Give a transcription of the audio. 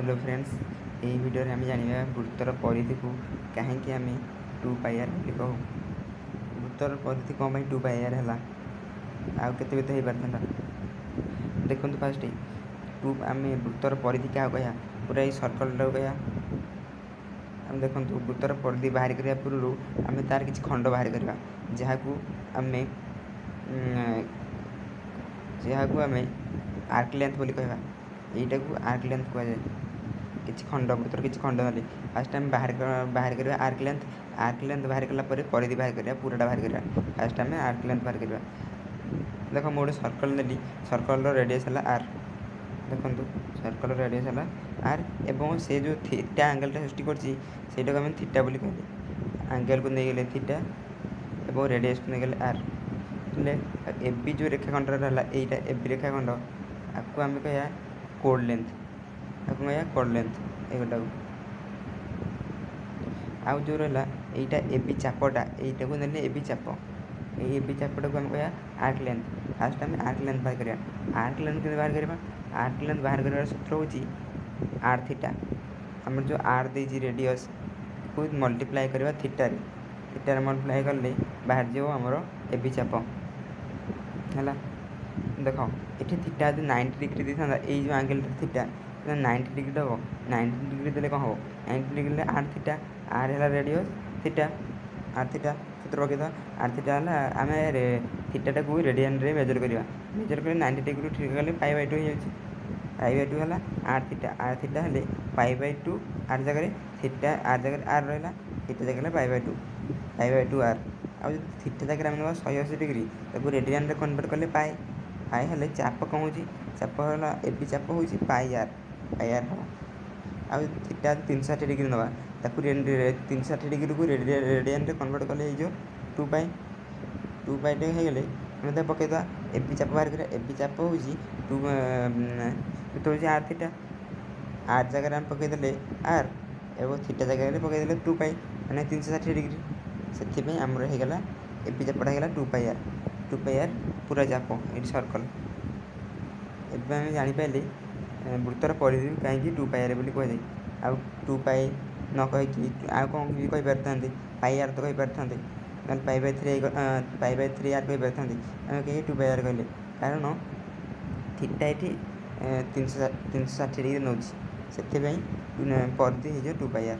Hello friends, यही video में आम जाना वृत्तर परिधि को कहीं आम 2πr कहूँ। वृत्तर परिधि कौन 2πr है आते हो पारता देखो फास्ट आम वृत्तर परिधि क्या कह पूरा ये सर्कल टाक कह आम देखो वृत्तर परिधि बाहर करने पूर्व आम तार किसी खंड बाहर करवा जहाँ को आम आर्क लेंथ बोली कहवा यहीटा को आर्क लेंथ कह जाए किसी खंड वृत्तर किसी खंड ना फास्ट आम बाहर करवा आर्क लेंथ बाहर कलापर परिधि बाहर करवा पूराटा बाहर करवा फास्ट आम आर्क लेंथ बाहर करवा देख मुझे सर्कल नेली सर्कल रेडियस है आर देखो सर्कल रेडियस है आर एवं से जो थीटा एंगलटा सृष्टि कर आम थीटा बोली कहले एंगल को नहीं गले थीटा एवं रेडियस को नहीं गले आर ए बी जो रेखाखंड रहा यहाँ ए बी रेखाखंड आपको आम कह कोड लेंथ आपको कह कोड लेंथ एगोटा आउ जो रहा यहाँ ए बी चापटा यहीटा को ने ए बी चाप ए बी चापटा को आम कह आर्क लेंथ फास्ट आम आर्क लेंथ बाहर करवा आर्क लेंथ के बाहर करवा आर्क लेंथ बाहर कर सूत्र हूँ आर थीटा आम जो आर दे रेडियस को मल्टीप्लाई करवा थीटार थीटार मल्टीप्लाई कले बाहर जाओ आमर ए बी चाप है देख ये थीटा जो 90 डिग्री दे था ये जो एंगल थीटा 90 डिग्री हम 90 डिग्री देते कौन हम 90 डिग्री आर थीटा आर है रेडियस थीटा आर थीटा सूत्र पकईद आर थीटा है आम थीटा को रेडियन रे मेजर करवा मेजर कर 90 डिग्री ठीक कले π/2 हो 2 है आर थीटा हेल्ले π/2 आर जगह थीटा आर जगह आर रहा थीटा जगह π/2 आर आ थीटा जगह आम 180 डिग्री ताको रेडियन रे कन्वर्ट कले पाए हेल्ले चाप कौन हो चाप है ए बी चाप हो πr हम आ थीटा 360 डिग्री नवा ताको 360 डिग्री को रेडियन रे कन्वर्ट कले जो 2π हो गले आम पकईद ए बी चाप बाहर कर ए बी चाप हो आर थीटा आर जगह आम पकईदे आर एवं थीटा जगह पकईदे 2π मैंने 360 डिग्री से आमर होगला ए बी चापटा होगा 2πr पूरा चाप ये सर्कल एवं जापारे वृत्तर परिधि कहीं 2πr बोली कहुए आउ 2π न कहीकि आउ कौन भी कही पारि πr तो कही पारि π/3 आर कही पारि आम कहीं 2πr कहले कारण थीटा ये 360 डिग्री नौ से परिधि हो 2πr।